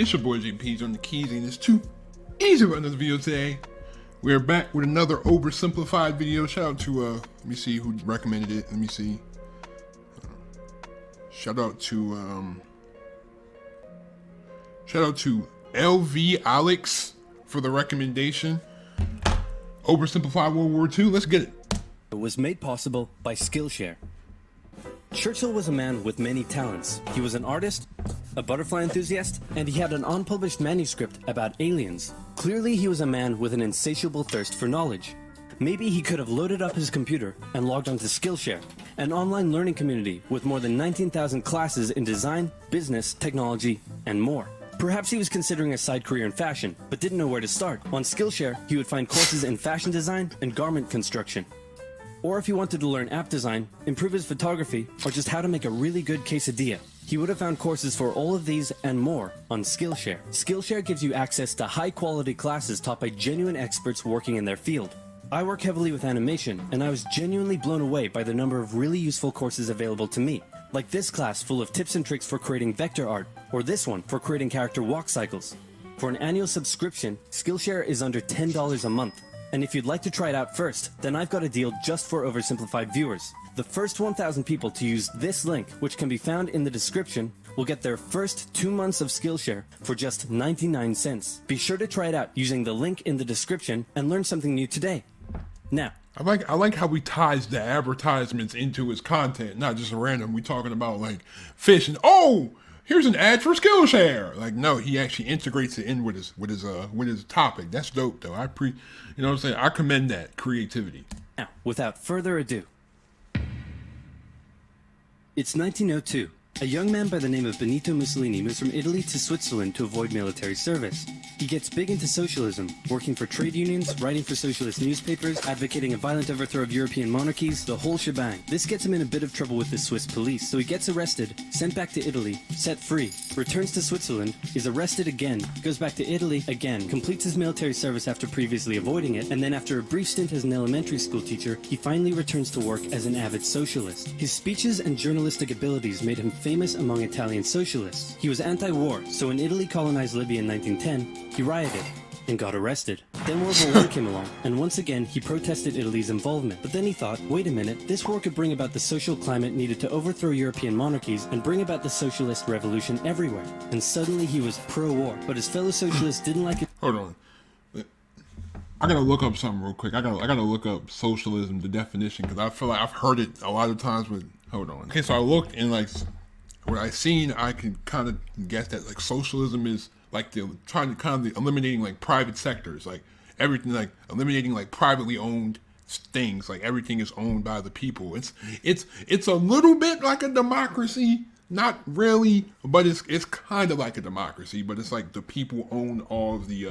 It's your boy JP's on the keys, and it's too easy for another video today. We're back with another oversimplified video. Shout out to let me see who recommended it. Let me see. Shout out to LV Alex for the recommendation. Oversimplified World War II. Let's get it. It was made possible by Skillshare. Churchill was a man with many talents. He was an artist, a butterfly enthusiast, and he had an unpublished manuscript about aliens. Clearly, he was a man with an insatiable thirst for knowledge. Maybe he could have loaded up his computer and logged onto Skillshare, an online learning community with more than 19,000 classes in design, business, technology, and more. Perhaps he was considering a side career in fashion, but didn't know where to start. On Skillshare, he would find courses in fashion design and garment construction. Or if he wanted to learn app design, improve his photography, or just how to make a really good quesadilla, he would have found courses for all of these and more on Skillshare. Skillshare gives you access to high-quality classes taught by genuine experts working in their field. I work heavily with animation, and I was genuinely blown away by the number of really useful courses available to me, like this class full of tips and tricks for creating vector art, or this one for creating character walk cycles. For an annual subscription, Skillshare is under $10 a month. And if you'd like to try it out first, then I've got a deal just for Oversimplified viewers. The first 1,000 people to use this link, which can be found in the description, will get their first 2 months of Skillshare for just 99 cents. Be sure to try it out using the link in the description and learn something new today. Now, I like how he ties the advertisements into his content, not just random. We talking about like fish and here's an ad for Skillshare. Like, no, he actually integrates it in with his topic. That's dope, though. You know what I'm saying? I commend that creativity. Now, without further ado, it's 1902. A young man by the name of Benito Mussolini moves from Italy to Switzerland to avoid military service. He gets big into socialism, working for trade unions, writing for socialist newspapers, advocating a violent overthrow of European monarchies, the whole shebang. This gets him in a bit of trouble with the Swiss police, so he gets arrested, sent back to Italy, set free, returns to Switzerland, is arrested again, goes back to Italy again, completes his military service after previously avoiding it, and then after a brief stint as an elementary school teacher, he finally returns to work as an avid socialist. His speeches and journalistic abilities made him famous among Italian socialists. He was anti-war, so when Italy colonized Libya in 1910, he rioted and got arrested. Then World War I came along, and once again he protested Italy's involvement. But then he thought, wait a minute, this war could bring about the social climate needed to overthrow European monarchies and bring about the socialist revolution everywhere. And suddenly he was pro-war, but his fellow socialists didn't like it. Hold on. I gotta look up something real quick. I gotta look up socialism, the definition, because I feel like I've heard it a lot of times. Hold on. Okay, so I looked and like what I seen, I can kind of guess that like socialism is like eliminating like private sectors, like everything, like eliminating like privately owned things, like everything is owned by the people. It's a little bit like a democracy, not really, but it's kind of like a democracy, but it's like the people own all of the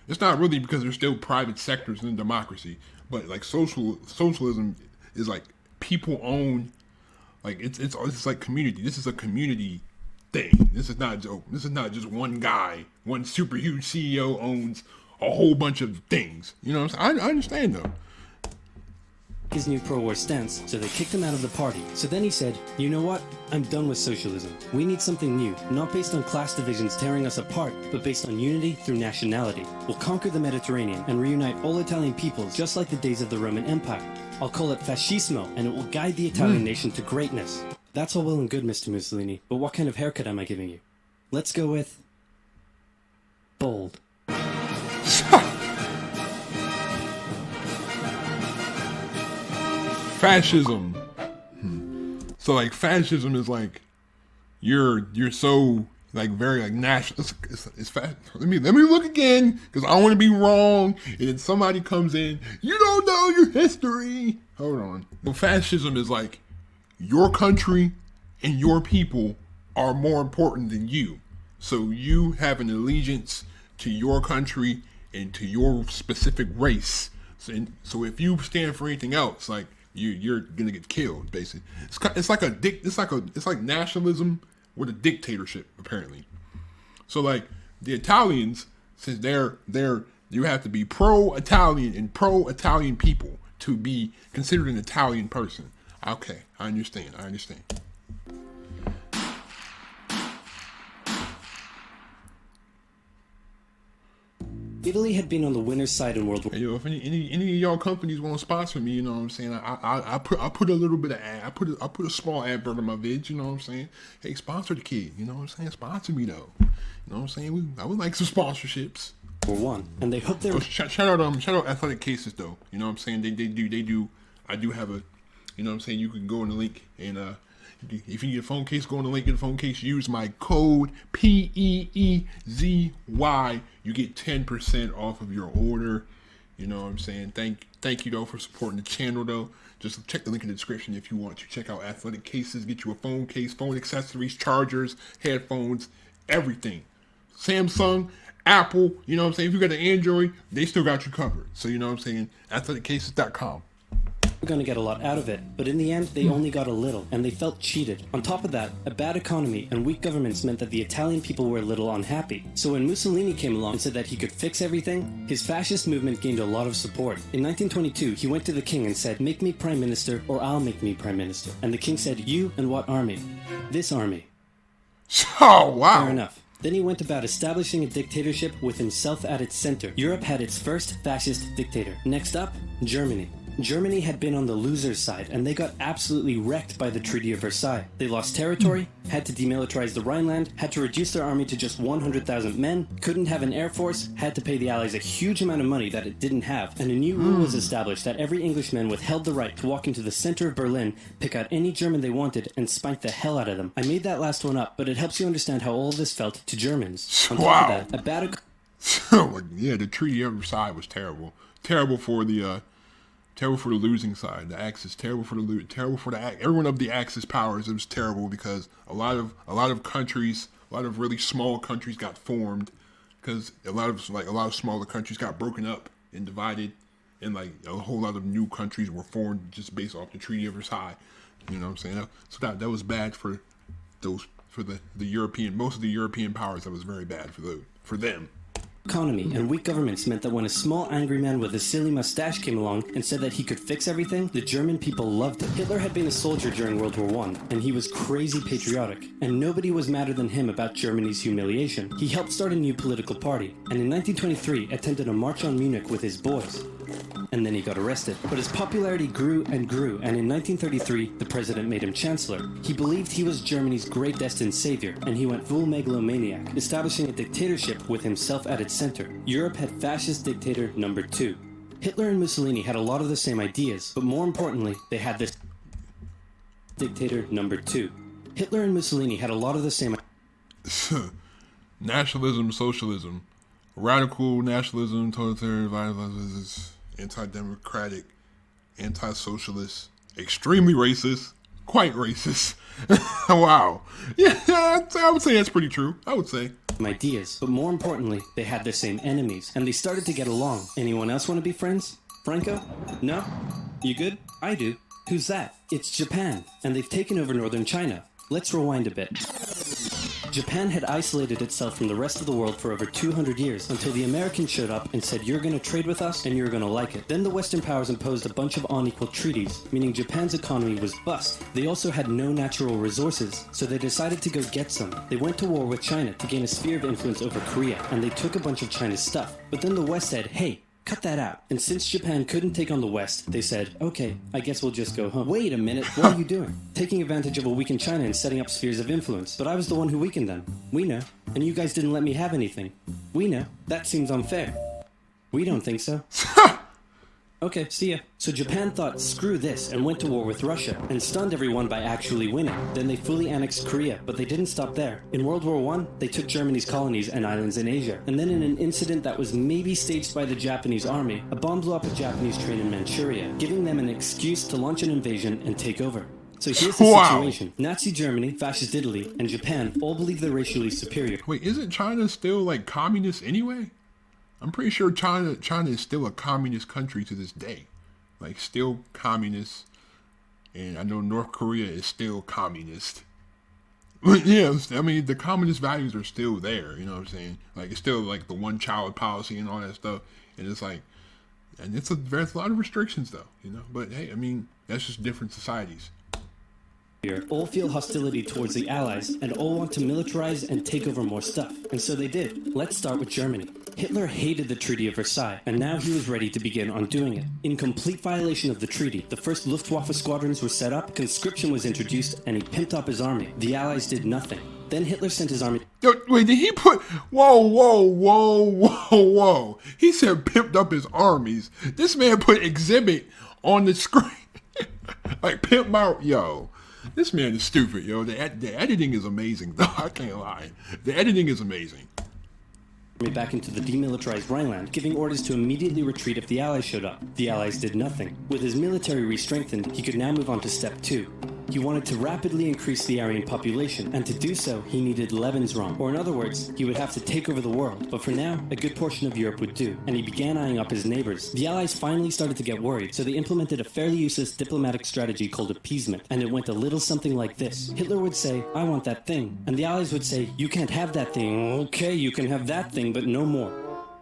it's not really, because there's still private sectors in democracy, but like socialism is like people own. Like it's like community. This is a community thing. This is not just one guy, one super huge CEO owns a whole bunch of things. You know what I'm saying? I understand though. His new pro-war stance, so they kicked him out of the party. So then he said, you know what? I'm done with socialism. We need something new, not based on class divisions tearing us apart, but based on unity through nationality. We'll conquer the Mediterranean and reunite all Italian peoples, just like the days of the Roman Empire. I'll call it fascismo, and it will guide the Italian nation to greatness. That's all well and good, Mr. Mussolini, but what kind of haircut am I giving you? Let's go with bold. Fascism. So like fascism is like you're so like very like national. It's fast. Let me look again, because I don't want to be wrong. And then somebody comes in, you don't know your history. Hold on. Well, fascism is like your country and your people are more important than you. So you have an allegiance to your country and to your specific race. So if you stand for anything else, like you're gonna get killed. Basically, it's like nationalism with a dictatorship, apparently. So like the Italians, since you have to be pro-Italian and pro-Italian people to be considered an Italian person. Okay, I understand. Italy had been on the winner's side in World War. Hey, yo, if any of y'all companies want to sponsor me, you know what I'm saying? I put a little bit of ad. I put a small advert on my vids. You know what I'm saying? Hey, sponsor the kid. You know what I'm saying? Sponsor me though. You know what I'm saying? I would like some sponsorships. War I, and they hoped they were. Shout out Athletic Cases though. You know what I'm saying? They do. I do have a. You know what I'm saying? You can go in the link and if you need a phone case, go on the link in the phone case. Use my code PEEZY. You get 10% off of your order. You know what I'm saying? Thank you though for supporting the channel though. Just check the link in the description if you want to check out Athletic Cases. Get you a phone case, phone accessories, chargers, headphones, everything. Samsung, Apple. You know what I'm saying? If you got an Android, they still got you covered. So you know what I'm saying? AthleticCases.com. Going to get a lot out of it, but in the end they only got a little, and they felt cheated. On top of that, a bad economy and weak governments meant that the Italian people were a little unhappy. So when Mussolini came along and said that he could fix everything, his fascist movement gained a lot of support. In 1922, he went to the king and said, "Make me prime minister or I'll make me prime minister." And the king said, "You and what army?" "This army." Oh, wow. Fair enough. Then he went about establishing a dictatorship with himself at its center. Europe had its first fascist dictator. Next up, Germany. Germany had been on the loser's side, and they got absolutely wrecked by the Treaty of Versailles. They lost territory, had to demilitarize the Rhineland, had to reduce their army to just 100,000 men, couldn't have an air force, had to pay the Allies a huge amount of money that it didn't have, and a new rule was established that every Englishman withheld the right to walk into the center of Berlin, pick out any German they wanted, and spank the hell out of them. I made that last one up, but it helps you understand how all this felt to Germans. On top of that, a bad... Yeah, the Treaty of Versailles was terrible. Terrible for the losing side. The Axis, terrible for everyone of the Axis powers. It was terrible because a lot of countries, a lot of really small countries got formed because a lot of smaller countries got broken up and divided, and like a whole lot of new countries were formed just based off the Treaty of Versailles. You know what I'm saying? So that was bad for the European, most of the European powers. That was very bad for them. Economy and weak governments meant that when a small angry man with a silly mustache came along and said that he could fix everything, the German people loved it. Hitler had been a soldier during World War I, and he was crazy patriotic, and nobody was madder than him about Germany's humiliation. He helped start a new political party, and in 1923 attended a march on Munich with his boys. And then he got arrested. But his popularity grew and grew, and in 1933, the president made him chancellor. He believed he was Germany's great destined savior, and he went full megalomaniac, establishing a dictatorship with himself at its center. Europe had fascist dictator number 2. Hitler and Mussolini had a lot of the same ideas, but more importantly, they had this dictator number 2. Hitler and Mussolini had a lot of the same nationalism, socialism, radical nationalism, totalitarian violence, anti-democratic, anti-socialist, extremely racist, quite racist. Wow. Yeah, I would say that's pretty true. I would say. Ideas, but more importantly, they had the same enemies, and they started to get along. Anyone else want to be friends? Franco? No? You good? I do. Who's that? It's Japan, and they've taken over northern China. Let's rewind a bit. Japan had isolated itself from the rest of the world for over 200 years until the Americans showed up and said, "You're going to trade with us and you're going to like it." Then the Western powers imposed a bunch of unequal treaties, meaning Japan's economy was bust. They also had no natural resources, so they decided to go get some. They went to war with China to gain a sphere of influence over Korea, and they took a bunch of China's stuff. But then the West said, "Hey, cut that out." And since Japan couldn't take on the West, they said, "Okay, I guess we'll just go home." Wait a minute, what are you doing? Taking advantage of a weakened China and setting up spheres of influence. But I was the one who weakened them. We know. And you guys didn't let me have anything. We know. That seems unfair. We don't think so. Okay, see ya. So Japan thought, screw this, and went to war with Russia, and stunned everyone by actually winning. Then they fully annexed Korea, but they didn't stop there. In World War I, they took Germany's colonies and islands in Asia. And then in an incident that was maybe staged by the Japanese army, a bomb blew up a Japanese train in Manchuria, giving them an excuse to launch an invasion and take over. So here's the situation. Nazi Germany, Fascist Italy, and Japan all believe they're racially superior. Wait, isn't China still like communist anyway? I'm pretty sure China is still a communist country to this day. Like, still communist. And I know North Korea is still communist. But yeah, I mean, the communist values are still there, you know what I'm saying? Like, it's still like the one-child policy and all that stuff. And it's like, and there's a lot of restrictions though, you know? But hey, I mean, that's just different societies. all feel hostility towards the Allies and all want to militarize and take over more stuff. And so they did. Let's start with Germany. Hitler hated the Treaty of Versailles, and now he was ready to begin undoing it. In complete violation of the treaty, the first Luftwaffe squadrons were set up, conscription was introduced, and he pimped up his army. The Allies did nothing. Then Hitler sent his army... Yo, wait, did he put... Whoa. He said pimped up his armies. This man put exhibit on the screen. Like, pimp out... Yo, this man is stupid, yo. The editing is amazing, though. I can't lie. The editing is amazing. Back into the demilitarized Rhineland, giving orders to immediately retreat if the Allies showed up. The Allies did nothing. With his military re-strengthened, he could now move on to step 2. He wanted to rapidly increase the Aryan population, and to do so, he needed Lebensraum, or in other words, he would have to take over the world. But for now, a good portion of Europe would do, and he began eyeing up his neighbors. The Allies finally started to get worried, so they implemented a fairly useless diplomatic strategy called appeasement, and it went a little something like this. Hitler would say, "I want that thing," and the Allies would say, "You can't have that thing." "Okay, you can have that thing, but no more."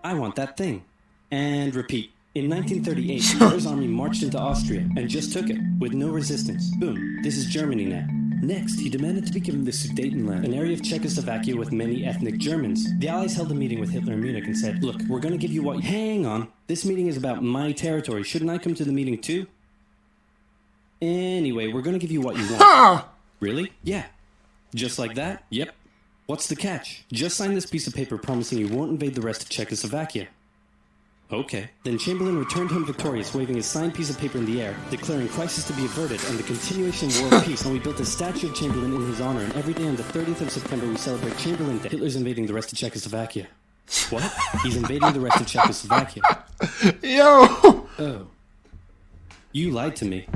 "I want that thing." And repeat. In 1938, Hitler's army marched into Austria and just took it, with no resistance. Boom, this is Germany now. Next, he demanded to be given the Sudetenland, an area of Czechoslovakia with many ethnic Germans. The Allies held a meeting with Hitler in Munich and said, "Look, we're going to give you what... Hang on, this meeting is about my territory. Shouldn't I come to the meeting too? Anyway, we're going to give you what you want." Really? Yeah. Just like that? Yep. What's the catch? Just sign this piece of paper promising you won't invade the rest of Czechoslovakia. Okay. Then Chamberlain returned home victorious, waving his signed piece of paper in the air, declaring crisis to be averted and the continuation of world peace, and we built a statue of Chamberlain in his honor, and every day on the 30th of September we celebrate Chamberlain Day. Hitler's invading the rest of Czechoslovakia. What? He's invading the rest of Czechoslovakia. Yo! Oh. You lied to me.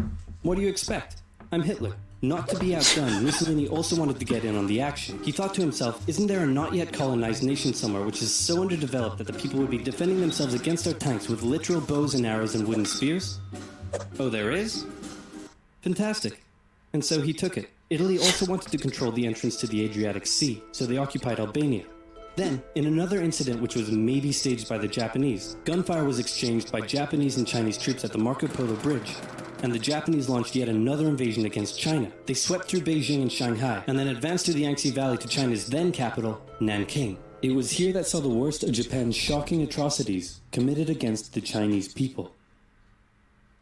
What do you expect? I'm Hitler. Not to be outdone, Mussolini also wanted to get in on the action. He thought to himself, isn't there a not yet colonized nation somewhere which is so underdeveloped that the people would be defending themselves against our tanks with literal bows and arrows and wooden spears? Oh, there is? Fantastic. And so he took it. Italy also wanted to control the entrance to the Adriatic Sea, so they occupied Albania. Then, in another incident which was maybe staged by the Japanese, gunfire was exchanged by Japanese and Chinese troops at the Marco Polo Bridge, and the Japanese launched yet another invasion against China. They swept through Beijing and Shanghai, and then advanced to the Yangtze Valley to China's then capital, Nanking. It was here that saw the worst of Japan's shocking atrocities committed against the Chinese people.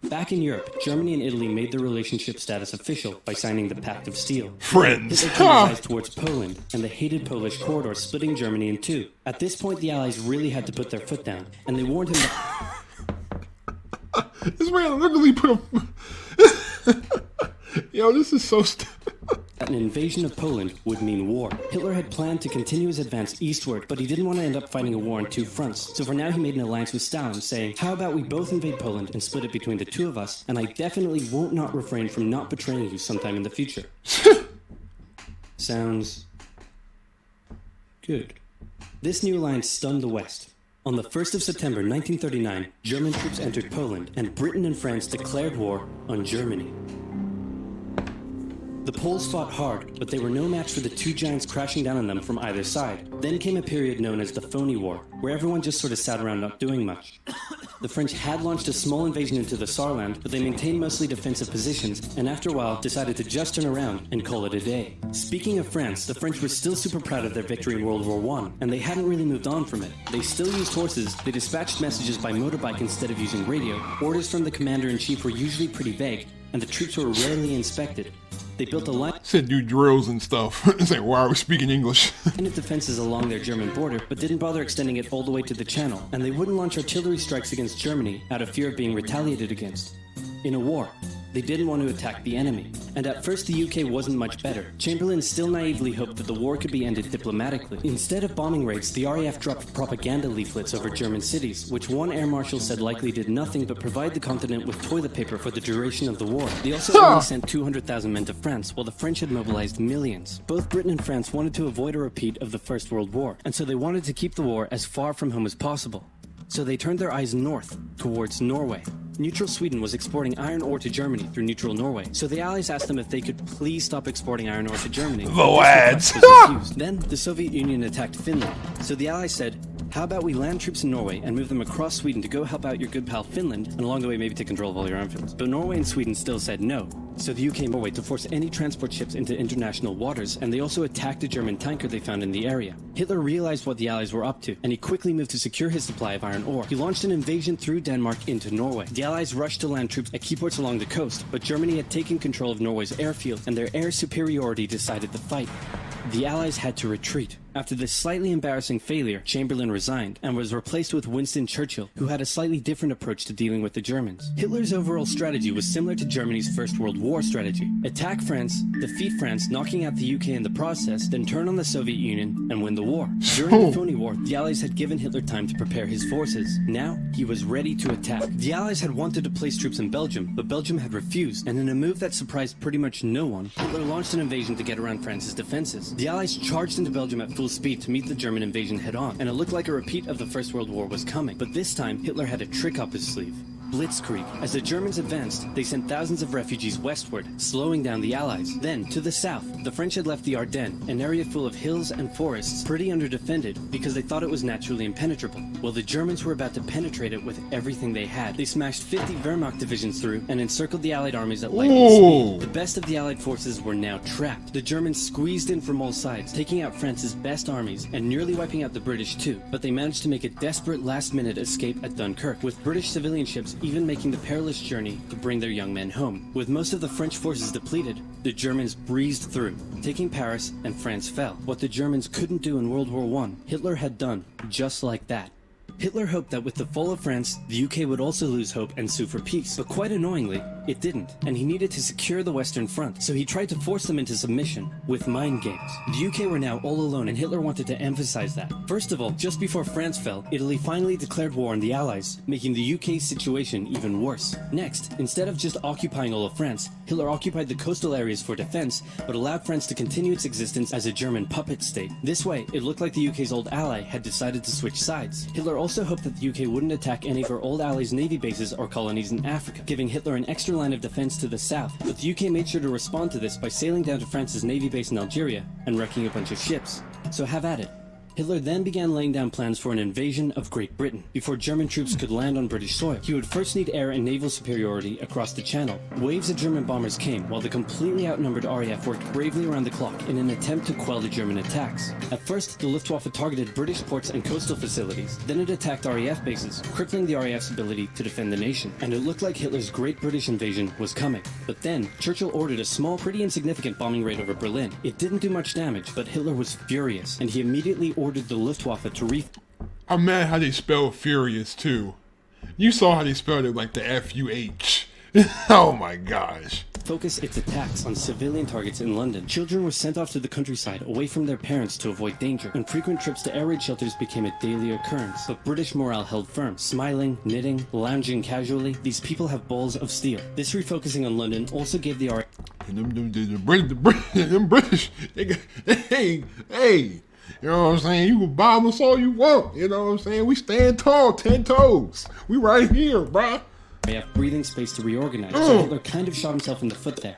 Back in Europe, Germany and Italy made their relationship status official by signing the Pact of Steel. Friends. Hitler turned his eyes towards Poland and the hated Polish corridor, splitting Germany in two. At this point, the Allies really had to put their foot down, and they warned him that... This man literally put a... Yo, this is so stupid. That an invasion of Poland would mean war. Hitler had planned to continue his advance eastward, but he didn't want to end up fighting a war on two fronts. So for now he made an alliance with Stalin, saying, how about we both invade Poland and split it between the two of us, and I definitely won't not refrain from not betraying you sometime in the future. Sounds... good. This new alliance stunned the West. On the 1st of September 1939, German troops entered Poland, and Britain and France declared war on Germany. The Poles fought hard, but they were no match for the two giants crashing down on them from either side. Then came a period known as the Phony War, where everyone just sort of sat around not doing much. The French had launched a small invasion into the Saarland, but they maintained mostly defensive positions, and after a while decided to just turn around and call it a day. Speaking of France, the French were still super proud of their victory in World War I, and they hadn't really moved on from it. They still used horses, they dispatched messages by motorbike instead of using radio, orders from the commander-in-chief were usually pretty vague, and the troops were rarely inspected. They built a line... Said do drills and stuff. It's like, why are we speaking English? ...of defenses along their German border, but didn't bother extending it all the way to the Channel, and they wouldn't launch artillery strikes against Germany out of fear of being retaliated against. In a war, they didn't want to attack the enemy. And at first the UK wasn't much better. Chamberlain still naively hoped that the war could be ended diplomatically. Instead of bombing raids, the RAF dropped propaganda leaflets over German cities, which one air marshal said likely did nothing but provide the continent with toilet paper for the duration of the war. They also only sent 200,000 men to France, while the French had mobilized millions. Both Britain and France wanted to avoid a repeat of the First World War, and so they wanted to keep the war as far from home as possible. So they turned their eyes north, towards Norway. Neutral Sweden was exporting iron ore to Germany through neutral Norway, so the Allies asked them if they could please stop exporting iron ore to Germany. The lads! Then the Soviet Union attacked Finland, so the Allies said, how about we land troops in Norway and move them across Sweden to go help out your good pal Finland, and along the way maybe take control of all your armed fields. But Norway and Sweden still said no. so the UK Norway to force any transport ships into international waters, and they also attacked a German tanker they found in the area. Hitler realized what the Allies were up to, and he quickly moved to secure his supply of iron ore. He launched an invasion through Denmark into Norway. The Allies rushed to land troops at key ports along the coast, but Germany had taken control of Norway's airfield, and their air superiority decided the fight. The Allies had to retreat. After this slightly embarrassing failure, Chamberlain resigned and was replaced with Winston Churchill, who had a slightly different approach to dealing with the Germans. Hitler's overall strategy was similar to Germany's First World War strategy. Attack France, defeat France, knocking out the UK in the process, then turn on the Soviet Union and win the war. During the phony war, the Allies had given Hitler time to prepare his forces. Now, he was ready to attack. The Allies had wanted to place troops in Belgium, but Belgium had refused, and in a move that surprised pretty much no one, Hitler launched an invasion to get around France's defenses. The Allies charged into Belgium at full speed to meet the German invasion head-on, and it looked like a repeat of the First World War was coming. But this time, Hitler had a trick up his sleeve. Blitzkrieg. As the Germans advanced, they sent thousands of refugees westward, slowing down the Allies. Then, to the south, the French had left the Ardennes, an area full of hills and forests, pretty underdefended because they thought it was naturally impenetrable. Well, the Germans were about to penetrate it with everything they had. They smashed 50 Wehrmacht divisions through and encircled the Allied armies at lightning speed. The best of the Allied forces were now trapped. The Germans squeezed in from all sides, taking out France's best armies and nearly wiping out the British too. But they managed to make a desperate last-minute escape at Dunkirk, with British civilian ships even making the perilous journey to bring their young men home. With most of the French forces depleted, the Germans breezed through, taking Paris, and France fell. What the Germans couldn't do in World War I, Hitler had done just like that. Hitler hoped that with the fall of France, the UK would also lose hope and sue for peace, but quite annoyingly, it didn't, and he needed to secure the Western Front, so he tried to force them into submission with mind games. The UK were now all alone, and Hitler wanted to emphasize that. First of all, just before France fell, Italy finally declared war on the Allies, making the UK's situation even worse. Next, instead of just occupying all of France, Hitler occupied the coastal areas for defense, but allowed France to continue its existence as a German puppet state. This way, it looked like the UK's old ally had decided to switch sides. Hitler also hoped that the UK wouldn't attack any of her old allies' navy bases or colonies in Africa, giving Hitler an extra line of defense to the south. But the UK made sure to respond to this by sailing down to France's navy base in Algeria and wrecking a bunch of ships. So have at it. Hitler then began laying down plans for an invasion of Great Britain. Before German troops could land on British soil, he would first need air and naval superiority across the Channel. Waves of German bombers came, while the completely outnumbered RAF worked bravely around the clock in an attempt to quell the German attacks. At first, the Luftwaffe targeted British ports and coastal facilities. Then it attacked RAF bases, crippling the RAF's ability to defend the nation. And it looked like Hitler's Great British Invasion was coming. But then, Churchill ordered a small, pretty insignificant bombing raid over Berlin. It didn't do much damage, but Hitler was furious, and he immediately ordered the Luftwaffe to I'm mad how they spell furious too. You saw how they spelled it like the F-U-H. Oh my gosh. focus its attacks on civilian targets in London. Children were sent off to the countryside away from their parents to avoid danger, and frequent trips to air raid shelters became a daily occurrence. But British morale held firm. Smiling, knitting, lounging casually, these people have balls of steel. This refocusing on London also gave the Them British, hey, you know what I'm saying? You can bomb us all you want. You know what I'm saying? We stand tall, 10 toes. We right here, bruh. They have breathing space to reorganize, so Hitler kind of shot himself in the foot there.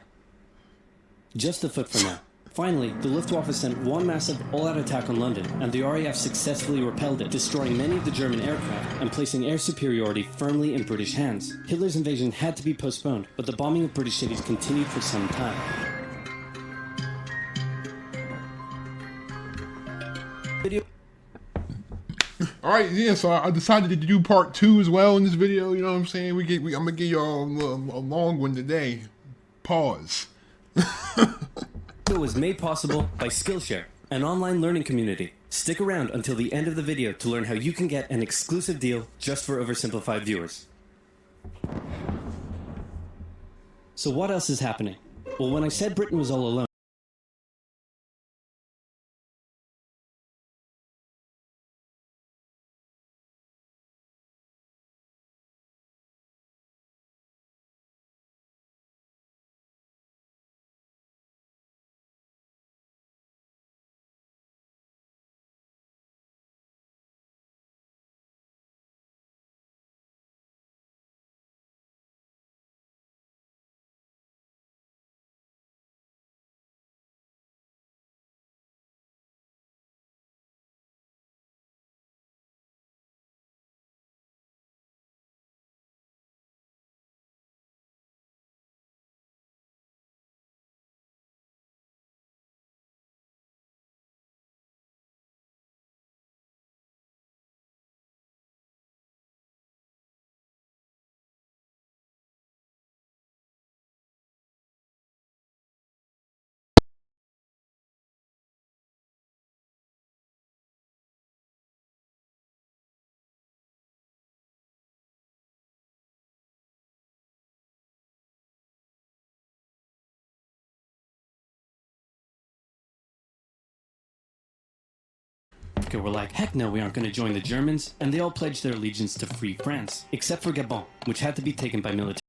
Just the foot for now. Finally, the Luftwaffe sent one massive all-out attack on London, and the RAF successfully repelled it, destroying many of the German aircraft and placing air superiority firmly in British hands. Hitler's invasion had to be postponed, but the bombing of British cities continued for some time. Alright, yeah, so I decided to do part 2 as well in this video, you know what I'm saying? I'm gonna give y'all a long one today. Pause. It was made possible by Skillshare, an online learning community. Stick around until the end of the video to learn how you can get an exclusive deal just for OverSimplified viewers. So what else is happening? Well, when I said Britain was all alone, Africa were like, heck no, we aren't going to join the Germans, and they all pledged their allegiance to free France, except for Gabon, which had to be taken by military.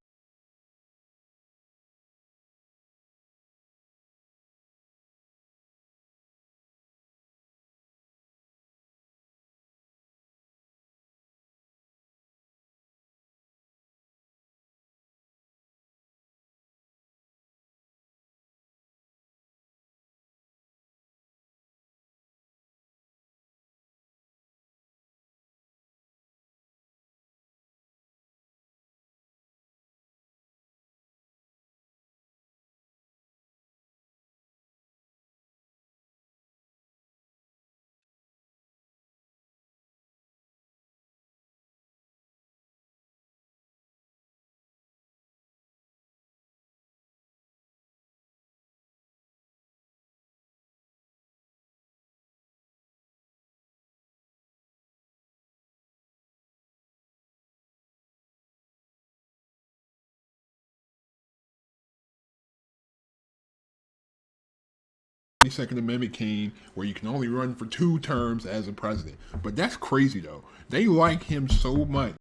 Second Amendment came where you can only run for 2 terms as a president. But that's crazy though. They like him so much.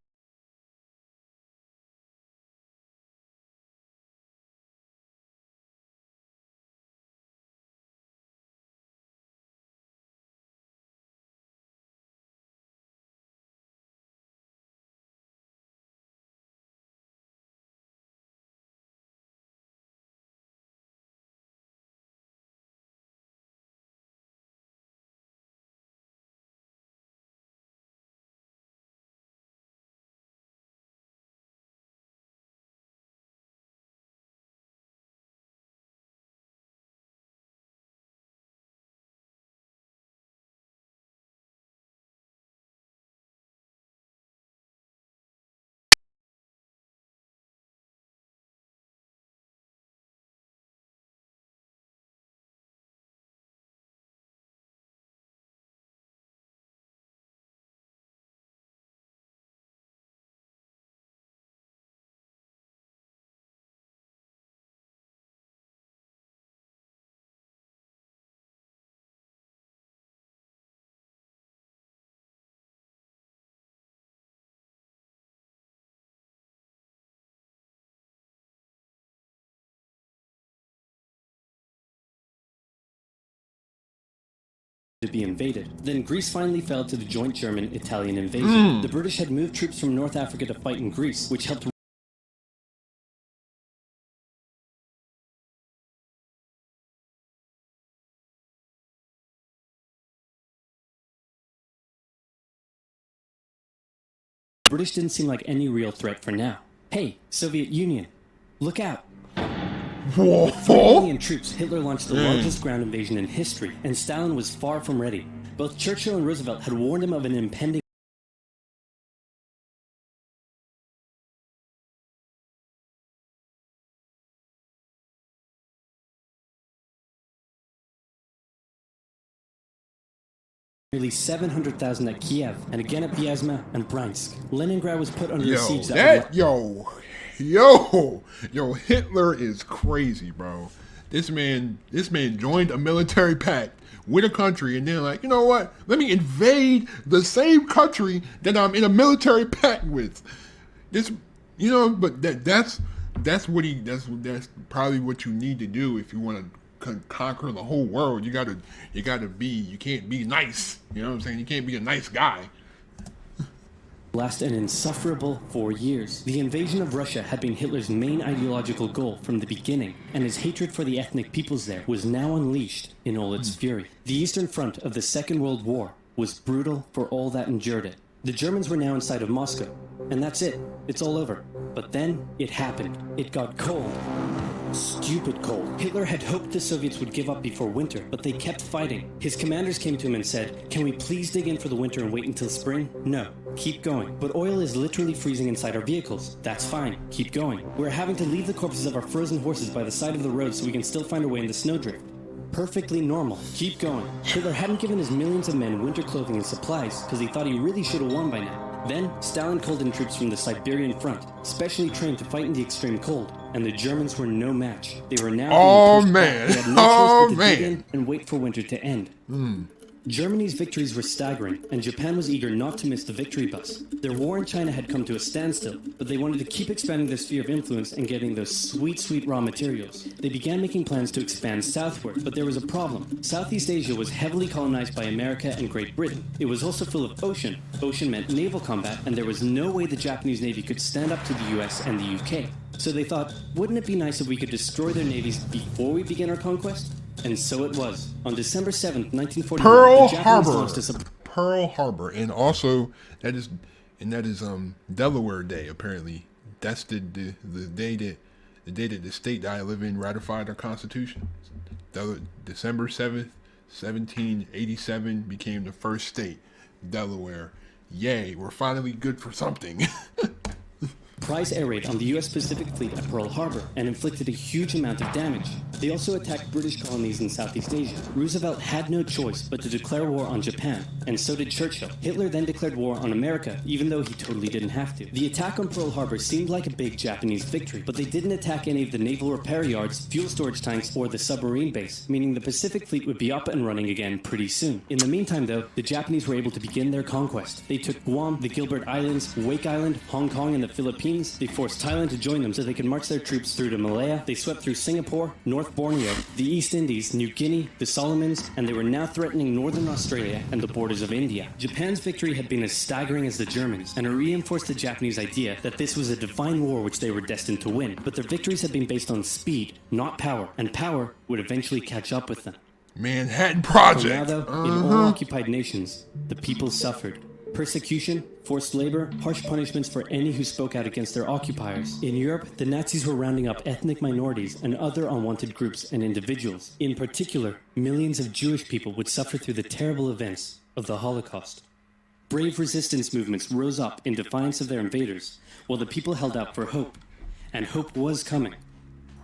To be invaded. Then Greece finally fell to the joint German-Italian invasion. The British had moved troops from North Africa to fight in Greece, which helped the British didn't seem like any real threat for now. Hey, Soviet Union, look out! With 3 million troops, Hitler launched the largest ground invasion in history, and Stalin was far from ready. Both Churchill and Roosevelt had warned him of an impending nearly 700,000 at Kiev, and again at Vyazma and Bryansk. Leningrad was put under siege. Yo, Hitler is crazy, bro. This man joined a military pact with a country, and then like, you know what? Let me invade the same country that I'm in a military pact with. This, you know, but that's probably what you need to do if you want to conquer the whole world. You can't be nice. You know what I'm saying? You can't be a nice guy. Last an insufferable 4 years. The invasion of Russia had been Hitler's main ideological goal from the beginning, and his hatred for the ethnic peoples there was now unleashed in all its fury. The Eastern Front of the Second World War was brutal for all that endured it. The Germans were now inside of Moscow, and that's it. It's all over. But then it happened. It got cold. Stupid cold. Hitler had hoped the Soviets would give up before winter, but they kept fighting. His commanders came to him and said, "Can we please dig in for the winter and wait until spring?" "No, keep going." "But oil is literally freezing inside our vehicles." "That's fine, keep going." "We're having to leave the corpses of our frozen horses by the side of the road so we can still find our way in the snowdrift." "Perfectly normal, keep going." Hitler hadn't given his millions of men winter clothing and supplies because he thought he really should have won by now. Then, Stalin called in troops from the Siberian front, specially trained to fight in the extreme cold, and the Germans were no match. They were now being pushed back. They had no choice but to dig in and wait for winter to end. Germany's victories were staggering, and Japan was eager not to miss the victory bus. Their war in China had come to a standstill, but they wanted to keep expanding their sphere of influence and getting those sweet raw materials. They began making plans to expand southward, but there was a problem. Southeast Asia was heavily colonized by America and Great Britain. It was also full of ocean. Ocean meant naval combat, and there was no way the Japanese Navy could stand up to the US and the UK. So they thought, wouldn't it be nice if we could destroy their navies before we begin our conquest? And so it was. On December 7th, 1941, Pearl the Japanese Harbor. launched a Pearl Harbor, and also that is Delaware Day. Apparently, that's the day that the state that I live in ratified our Constitution. December 7th, 1787 became the first state, Delaware. Yay, we're finally good for something. surprise air raid on the US Pacific Fleet at Pearl Harbor and inflicted a huge amount of damage. They also attacked British colonies in Southeast Asia. Roosevelt had no choice but to declare war on Japan, and so did Churchill. Hitler then declared war on America, even though he totally didn't have to. The attack on Pearl Harbor seemed like a big Japanese victory, but they didn't attack any of the naval repair yards, fuel storage tanks, or the submarine base, meaning the Pacific Fleet would be up and running again pretty soon. In the meantime, though, the Japanese were able to begin their conquest. They took Guam, the Gilbert Islands, Wake Island, Hong Kong, and the Philippines. They forced Thailand to join them so they could march their troops through to Malaya. They swept through Singapore, North Borneo, the East Indies, New Guinea, the Solomons, and they were now threatening northern Australia and the borders of India. Japan's victory had been as staggering as the Germans, and it reinforced the Japanese idea that this was a divine war which they were destined to win. But their victories had been based on speed, not power, and power would eventually catch up with them. Manhattan Project. For now, though, in all occupied nations, the people suffered. Persecution, forced labor, harsh punishments for any who spoke out against their occupiers. In Europe, the Nazis were rounding up ethnic minorities and other unwanted groups and individuals. In particular, millions of Jewish people would suffer through the terrible events of the Holocaust. Brave resistance movements rose up in defiance of their invaders, while the people held out for hope. And hope was coming.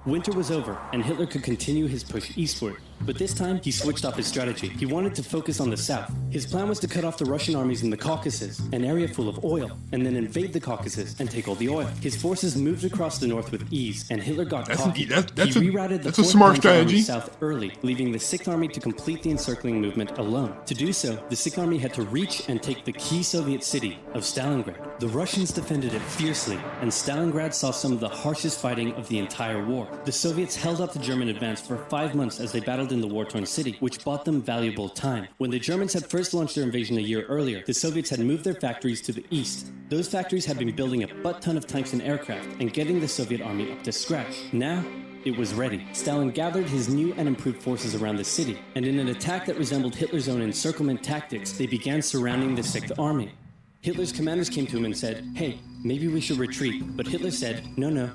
Winter was over, and Hitler could continue his push eastward. But this time, he switched up his strategy. He wanted to focus on the south. His plan was to cut off the Russian armies in the Caucasus, an area full of oil, and then invade the Caucasus and take all the oil. His forces moved across the north with ease, and Hitler got caught. He rerouted the 4th smart Panzer strategy. Army south early, leaving the 6th Army to complete the encircling movement alone. To do so, the 6th Army had to reach and take the key Soviet city of Stalingrad. The Russians defended it fiercely, and Stalingrad saw some of the harshest fighting of the entire war. The Soviets held up the German advance for 5 months as they battled in the war-torn city, which bought them valuable time. When the Germans had first launched their invasion a year earlier, the Soviets had moved their factories to the east. Those factories had been building a butt-ton of tanks and aircraft and getting the Soviet army up to scratch. Now, it was ready. Stalin gathered his new and improved forces around the city, and in an attack that resembled Hitler's own encirclement tactics, they began surrounding the 6th Army. Hitler's commanders came to him and said, "Hey, maybe we should retreat," but Hitler said, "No,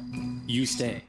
you stay."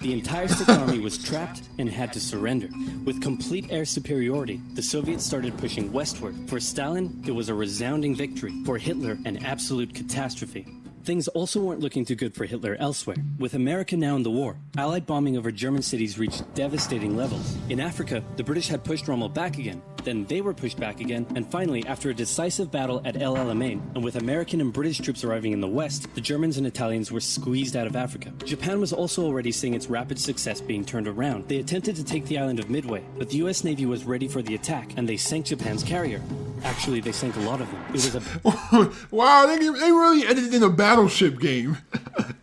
The entire 6th Army was trapped and had to surrender. With complete air superiority, the Soviets started pushing westward. For Stalin, it was a resounding victory. For Hitler, an absolute catastrophe. Things also weren't looking too good for Hitler elsewhere. With America now in the war, Allied bombing over German cities reached devastating levels. In Africa, the British had pushed Rommel back again, then they were pushed back again, and finally, after a decisive battle at El Alamein, and with American and British troops arriving in the west, the Germans and Italians were squeezed out of Africa. Japan was also already seeing its rapid success being turned around. They attempted to take the island of Midway, but the US Navy was ready for the attack, and they sank Japan's carrier. Actually, they sank a lot of them. It was a wow, they really ended in a battleship game.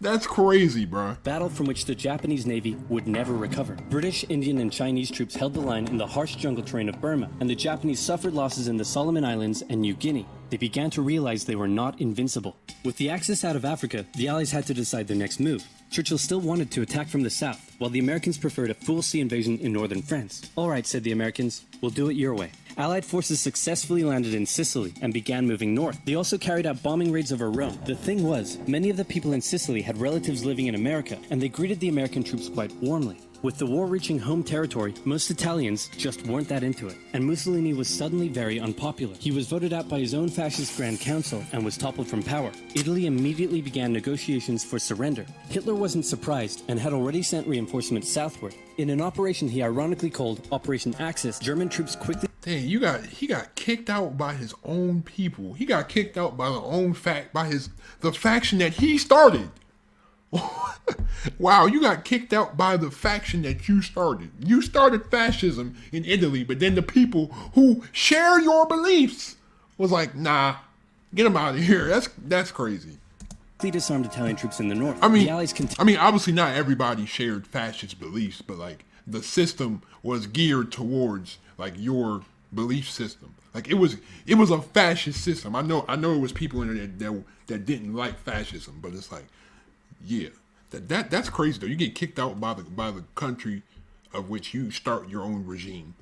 That's crazy, bro. Battle from which the Japanese Navy would never recover. British, Indian, and Chinese troops held the line in the harsh jungle terrain of Burma, and the Japanese suffered losses in the Solomon Islands and New Guinea. They began to realize they were not invincible. With the Axis out of Africa, the Allies had to decide their next move. Churchill still wanted to attack from the south, while the Americans preferred a full-sea invasion in northern France. "All right," said the Americans, "we'll do it your way." Allied forces successfully landed in Sicily and began moving north. They also carried out bombing raids over Rome. The thing was, many of the people in Sicily had relatives living in America, and they greeted the American troops quite warmly. With the war reaching home territory, most Italians just weren't that into it, and Mussolini was suddenly very unpopular. He was voted out by his own fascist Grand Council and was toppled from power. Italy immediately began negotiations for surrender. Hitler wasn't surprised and had already sent reinforcements southward. In an operation he ironically called Operation Axis, German troops quickly... Dang, he got kicked out by his own people. He got kicked out by the faction that he started. Wow, you got kicked out by the faction that you started. You started fascism in Italy, but then the people who share your beliefs was like, nah, get them out of here. That's crazy. Disarmed Italian troops in the north. I mean, the Allies obviously not everybody shared fascist beliefs, but like the system was geared towards like your belief system. Like it was a fascist system. I know it was people in there that didn't like fascism, but it's like, yeah, that's crazy though. You get kicked out by the country of which you start your own regime.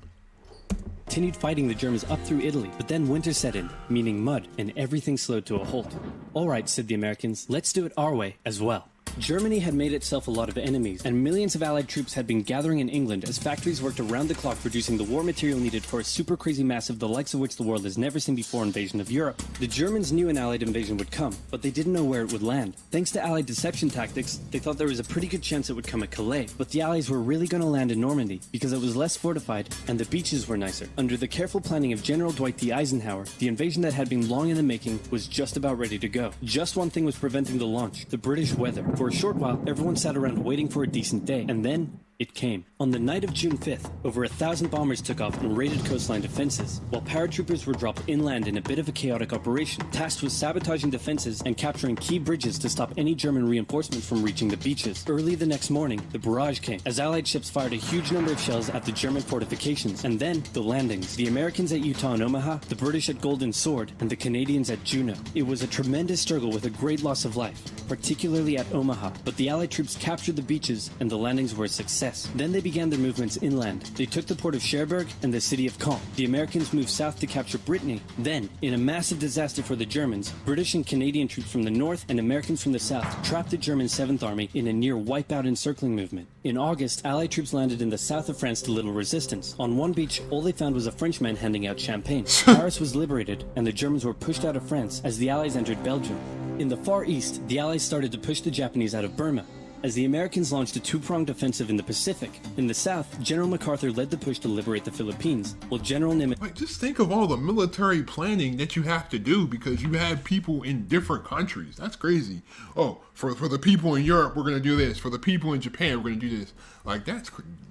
Continued fighting the Germans up through Italy, but then winter set in, meaning mud, and everything slowed to a halt. All right, said the Americans, let's do it our way as well. Germany had made itself a lot of enemies, and millions of Allied troops had been gathering in England as factories worked around the clock producing the war material needed for a super crazy massive the likes of which the world has never seen before invasion of Europe. The Germans knew an Allied invasion would come, but they didn't know where it would land. Thanks to Allied deception tactics, they thought there was a pretty good chance it would come at Calais, but the Allies were really going to land in Normandy because it was less fortified and the beaches were nicer. Under the careful planning of General Dwight D. Eisenhower, the invasion that had been long in the making was just about ready to go. Just one thing was preventing the launch: the British weather. For a short while, everyone sat around waiting for a decent day, and then it came. On the night of June 5th, over 1,000 bombers took off and raided coastline defenses, while paratroopers were dropped inland in a bit of a chaotic operation, tasked with sabotaging defenses and capturing key bridges to stop any German reinforcements from reaching the beaches. Early the next morning, the barrage came, as Allied ships fired a huge number of shells at the German fortifications, and then the landings. The Americans at Utah and Omaha, the British at Golden Sword, and the Canadians at Juneau. It was a tremendous struggle with a great loss of life, particularly at Omaha, but the Allied troops captured the beaches and the landings were a success. Then they began their movements inland. They took the port of Cherbourg and the city of Caen. The Americans moved south to capture Brittany. Then, in a massive disaster for the Germans, British and Canadian troops from the north and Americans from the south trapped the German 7th Army in a near wipeout encircling movement. In August, Allied troops landed in the south of France to little resistance. On one beach, all they found was a Frenchman handing out champagne. Paris was liberated, and the Germans were pushed out of France as the Allies entered Belgium. In the Far East, the Allies started to push the Japanese out of Burma, as the Americans launched a two-pronged offensive in the Pacific. In the south, General MacArthur led the push to liberate the Philippines, while General Nimitz... Like, just think of all the military planning that you have to do because you have people in different countries. That's crazy. Oh, for the people in Europe, we're going to do this. For the people in Japan, we're going to do this. Like,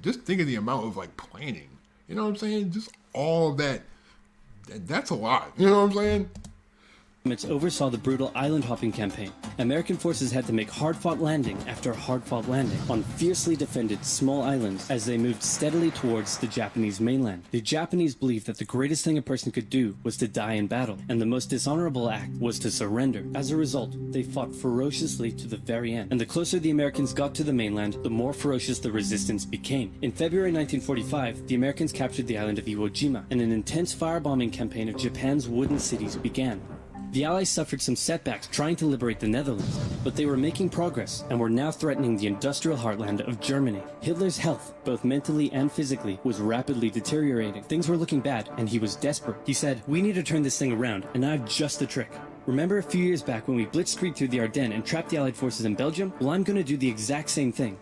just think of the amount of, like, planning. You know what I'm saying? Just all of that. That's a lot. You know what I'm saying? oversaw the brutal island-hopping campaign. American forces had to make hard-fought landing after hard-fought landing on fiercely defended small islands as they moved steadily towards the Japanese mainland. The Japanese believed that the greatest thing a person could do was to die in battle, and the most dishonorable act was to surrender. As a result, they fought ferociously to the very end, and the closer the Americans got to the mainland, the more ferocious the resistance became. In February 1945, the Americans captured the island of Iwo Jima, and an intense firebombing campaign of Japan's wooden cities began. The Allies suffered some setbacks trying to liberate the Netherlands, but they were making progress and were now threatening the industrial heartland of Germany. Hitler's health, both mentally and physically, was rapidly deteriorating. Things were looking bad, and he was desperate. He said, "We need to turn this thing around, and I have just the trick. Remember a few years back when we blitzkrieged through the Ardennes and trapped the Allied forces in Belgium? Well, I'm going to do the exact same thing.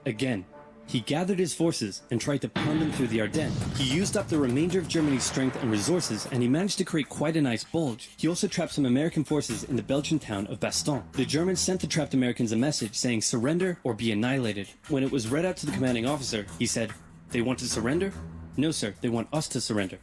Again." He gathered his forces and tried to pound them through the Ardennes. He used up the remainder of Germany's strength and resources, and he managed to create quite a nice bulge. He also trapped some American forces in the Belgian town of Bastogne. The Germans sent the trapped Americans a message saying surrender or be annihilated. When it was read out to the commanding officer, he said, "They want to surrender? No, sir, they want us to surrender."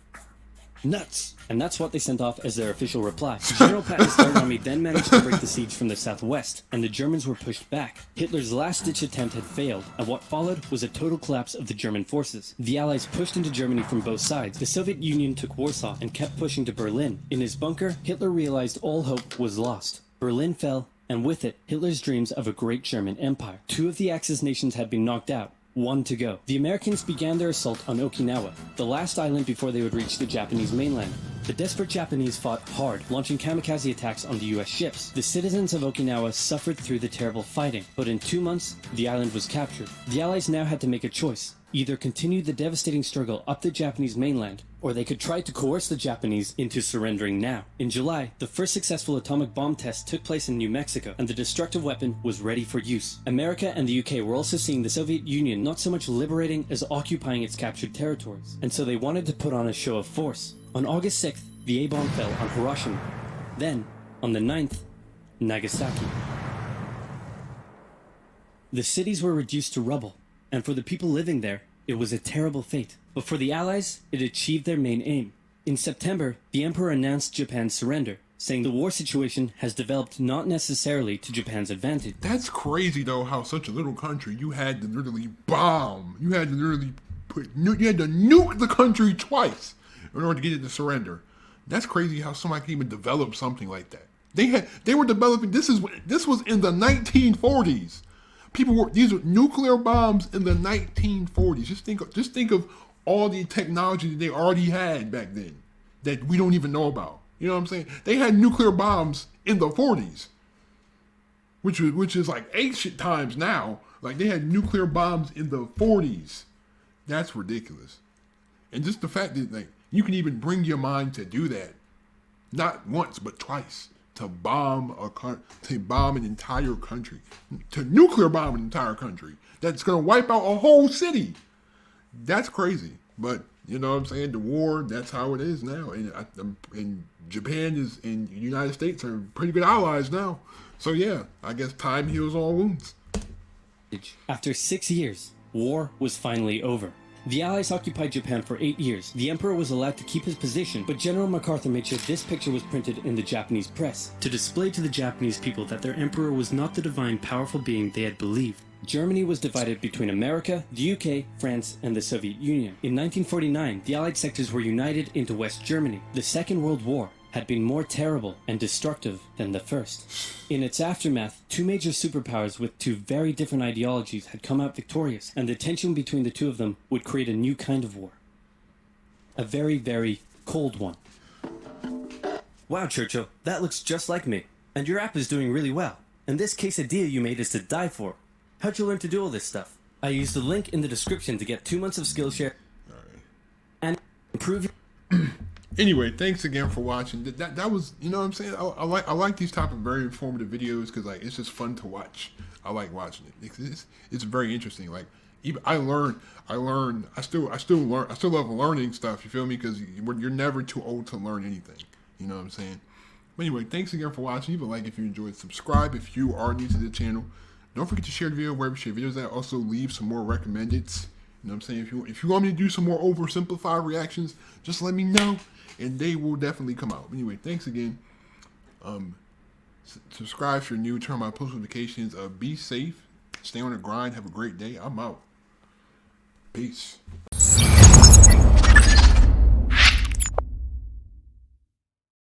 Nuts! And that's what they sent off as their official reply. General Patton's Third Army then managed to break the siege from the southwest, and the Germans were pushed back. Hitler's last-ditch attempt had failed, and what followed was a total collapse of the German forces. The Allies pushed into Germany from both sides. The Soviet Union took Warsaw and kept pushing to Berlin. In his bunker, Hitler realized all hope was lost. Berlin fell, and with it, Hitler's dreams of a great German empire. Two of the Axis nations had been knocked out. One to go. The Americans began their assault on Okinawa, the last island before they would reach the Japanese mainland. The desperate Japanese fought hard, launching kamikaze attacks on the US ships. The citizens of Okinawa suffered through the terrible fighting, but in 2 months, the island was captured. The Allies now had to make a choice. Either continue the devastating struggle up the Japanese mainland, or they could try to coerce the Japanese into surrendering now. In July, the first successful atomic bomb test took place in New Mexico, and the destructive weapon was ready for use. America and the UK were also seeing the Soviet Union not so much liberating as occupying its captured territories, and so they wanted to put on a show of force. On August 6th, the A-bomb fell on Hiroshima. Then, on the 9th, Nagasaki. The cities were reduced to rubble, and for the people living there, it was a terrible fate. But for the Allies, it achieved their main aim. In September, the Emperor announced Japan's surrender, saying the war situation has developed not necessarily to Japan's advantage. That's crazy though, how such a little country you had to literally bomb. You had to literally you had to nuke the country twice in order to get it to surrender. That's crazy how somebody can even develop something like that. They were developing this was in the 1940s. These were nuclear bombs in the 1940s. Just think of all the technology that they already had back then that we don't even know about. You know what I'm saying? They had nuclear bombs in the 40s, which is like ancient times now. Like they had nuclear bombs in the 40s. That's ridiculous. And just the fact that like you can even bring your mind to do that, not once but twice, to bomb an entire country, to nuclear bomb an entire country that's gonna wipe out a whole city. That's crazy. But you know what I'm saying? The war, that's how it is now. And Japan and the United States are pretty good allies now. So yeah, I guess time heals all wounds. After 6 years, war was finally over. The Allies occupied Japan for 8 years. The Emperor was allowed to keep his position, but General MacArthur made sure this picture was printed in the Japanese press to display to the Japanese people that their Emperor was not the divine, powerful being they had believed. Germany was divided between America, the UK, France, and the Soviet Union. In 1949, the Allied sectors were united into West Germany. The Second World War had been more terrible and destructive than the first. In its aftermath, two major superpowers with two very different ideologies had come out victorious, and the tension between the two of them would create a new kind of war. A very, very cold one. Wow, Churchill, that looks just like me. And your app is doing really well. And this quesadilla you made is to die for. How'd you learn to do all this stuff? I used the link in the description to get 2 months of Skillshare and improve your... Anyway, thanks again for watching. That was, you know what I'm saying? I like these type of very informative videos because like it's just fun to watch. I like watching it. It's very interesting. Like even I still love learning stuff. You feel me? Because you're never too old to learn anything. You know what I'm saying? But anyway, thanks again for watching. Leave a like if you enjoyed. Subscribe if you are new to the channel. Don't forget to share the video wherever you share videos at. Also leave some more recommendeds. You know what I'm saying? If you want me to do some more oversimplified reactions, just let me know. And they will definitely come out. Anyway, thanks again. Subscribe if you're new. Turn on my post notifications. Be safe. Stay on the grind. Have a great day. I'm out. Peace.